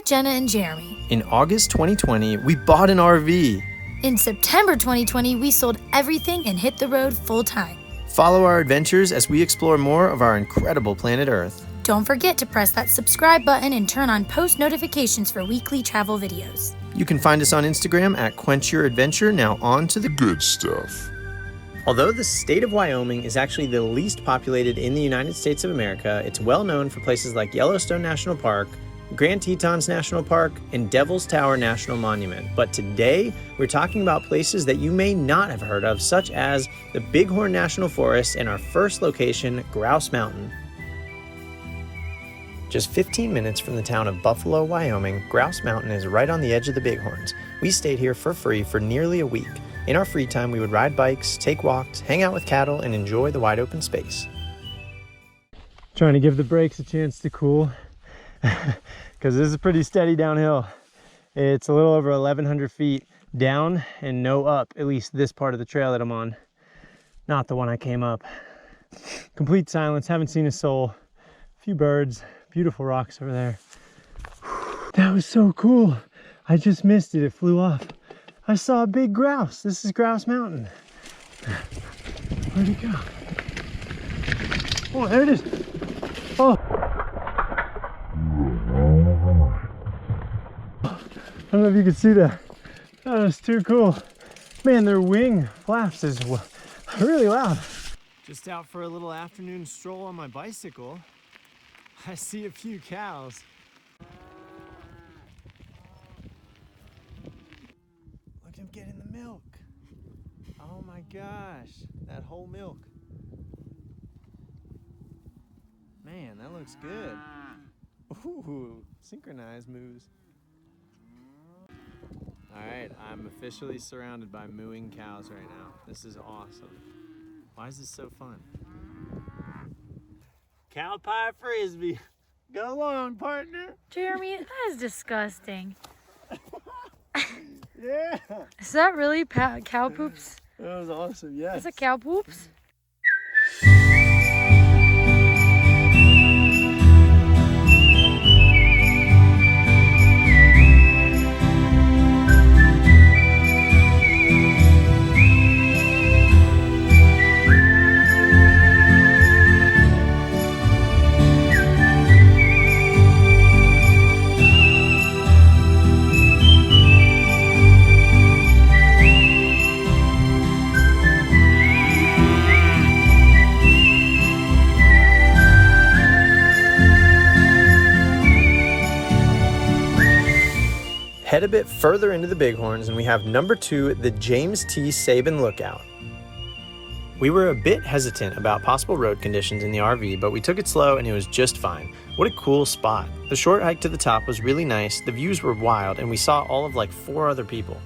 Jenna and Jeremy. In August 2020, we bought an RV. In September 2020, we sold everything and hit the road full-time. Follow our adventures as we explore more of our incredible planet Earth. Don't forget to press that subscribe button and turn on post notifications for weekly travel videos. You can find us on Instagram at Quench Your Adventure. Now on to the good stuff. Although the state of Wyoming is actually the least populated in the United States of America, it's well known for places like Yellowstone National Park, Grand Tetons National Park, and Devil's Tower National Monument. But today, we're talking about places that you may not have heard of, such as the Bighorn National Forest and our first location, Grouse Mountain. Just 15 minutes from the town of Buffalo, Wyoming, Grouse Mountain is right on the edge of the Bighorns. We stayed here for free for nearly a week. In our free time, we would ride bikes, take walks, hang out with cattle, and enjoy the wide open space. Trying to give the brakes a chance to cool, because this is pretty steady downhill. It's a little over 1,100 feet down and no up, at least this part of the trail that I'm on. Not the one I came up. Complete silence, haven't seen a soul. A few birds, beautiful rocks over there. That was so cool. I just missed it, it flew off. I saw a big grouse. This is Grouse Mountain. Where'd it go? Oh, there it is. Oh. I don't know if you can see that. That was too cool. Man, their wing flaps is really loud. Just out for a little afternoon stroll on my bicycle. I see a few cows. Look at him getting the milk. Oh my gosh, that whole milk. Man, that looks good. Ooh, synchronized moves. All right, I'm officially surrounded by mooing cows right now. This is awesome. Why is this so fun? Cow pie frisbee. Go along, partner. Jeremy, that is disgusting. Yeah. Is that really cow poops? That was awesome, yes. Is that cow poops? Head a bit further into the Bighorns and we have number 2, the James T. Sabin Lookout. We were a bit hesitant about possible road conditions in the RV, but we took it slow and it was just fine. What a cool spot. The short hike to the top was really nice, the views were wild, and we saw all of like 4 other people.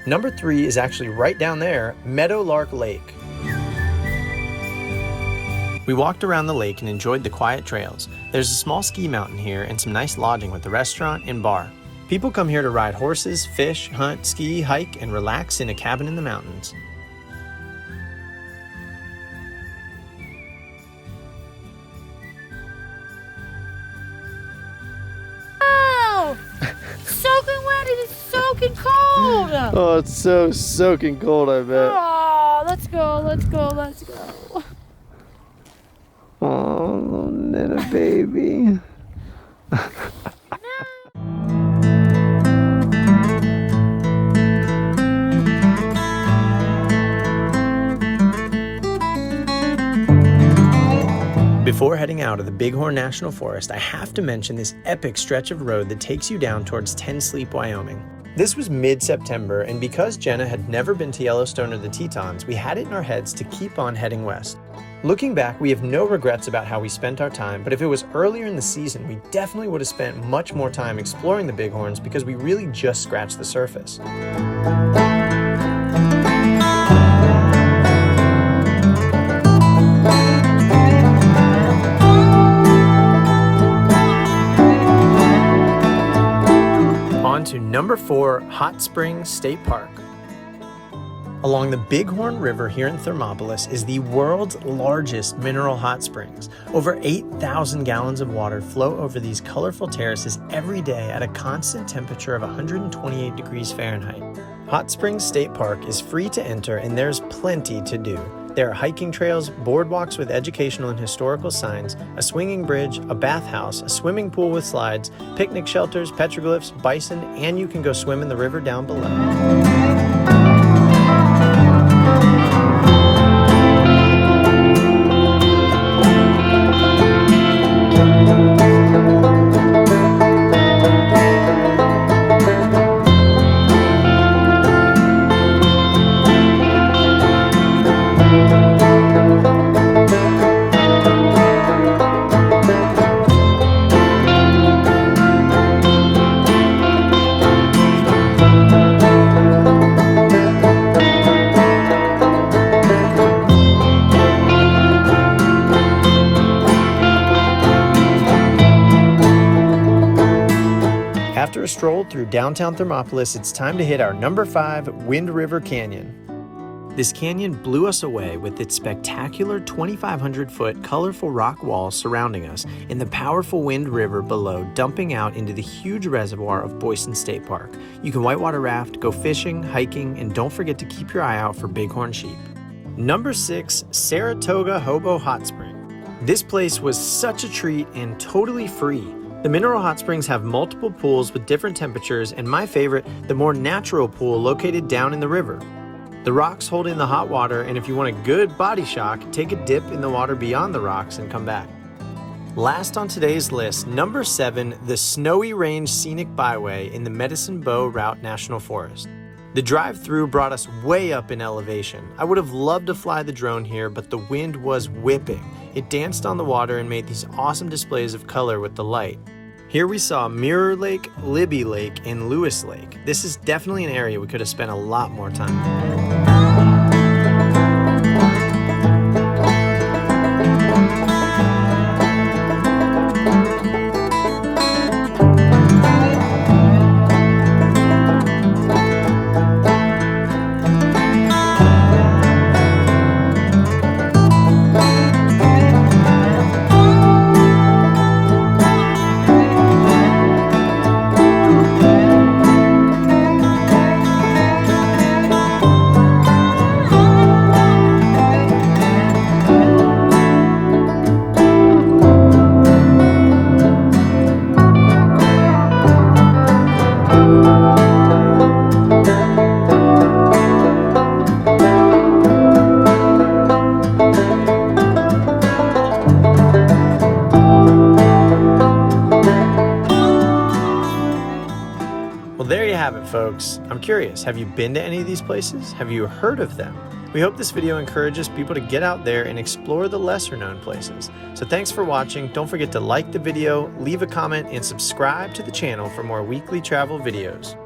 Number 3 is actually right down there, Meadowlark Lake. We walked around the lake and enjoyed the quiet trails. There's a small ski mountain here and some nice lodging with a restaurant and bar. People come here to ride horses, fish, hunt, ski, hike, and relax in a cabin in the mountains. Oh! Soaking wet, it is soaking cold! Oh, it's so soaking cold, I bet. Oh, let's go, let's go, let's go. Oh, little baby. Before heading out of the Bighorn National Forest, I have to mention this epic stretch of road that takes you down towards Ten Sleep, Wyoming. This was mid-September, and because Jenna had never been to Yellowstone or the Tetons, we had it in our heads to keep on heading west. Looking back, we have no regrets about how we spent our time, but if it was earlier in the season, we definitely would have spent much more time exploring the Bighorns because we really just scratched the surface. On to number 4, Hot Springs State Park. Along the Bighorn River here in Thermopolis is the world's largest mineral hot springs. Over 8,000 gallons of water flow over these colorful terraces every day at a constant temperature of 128 degrees Fahrenheit. Hot Springs State Park is free to enter and there's plenty to do. There are hiking trails, boardwalks with educational and historical signs, a swinging bridge, a bathhouse, a swimming pool with slides, picnic shelters, petroglyphs, bison, and you can go swim in the river down below. After a stroll through downtown Thermopolis, it's time to hit our number 5, Wind River Canyon. This canyon blew us away with its spectacular 2,500-foot colorful rock walls surrounding us and the powerful Wind River below dumping out into the huge reservoir of Boysen State Park. You can whitewater raft, go fishing, hiking, and don't forget to keep your eye out for bighorn sheep. Number 6, Saratoga Hobo Hot Spring. This place was such a treat and totally free. The mineral hot springs have multiple pools with different temperatures, and my favorite, the more natural pool located down in the river. The rocks hold in the hot water, and if you want a good body shock, take a dip in the water beyond the rocks and come back. Last on today's list, number 7, the Snowy Range Scenic Byway in the Medicine Bow Route National Forest. The drive-through brought us way up in elevation. I would have loved to fly the drone here, but the wind was whipping. It danced on the water and made these awesome displays of color with the light. Here we saw Mirror Lake, Libby Lake, and Lewis Lake. This is definitely an area we could have spent a lot more time. Well, there you have it, folks. I'm curious, have you been to any of these places? Have you heard of them? We hope this video encourages people to get out there and explore the lesser known places. So thanks for watching. Don't forget to like the video, leave a comment, and subscribe to the channel for more weekly travel videos.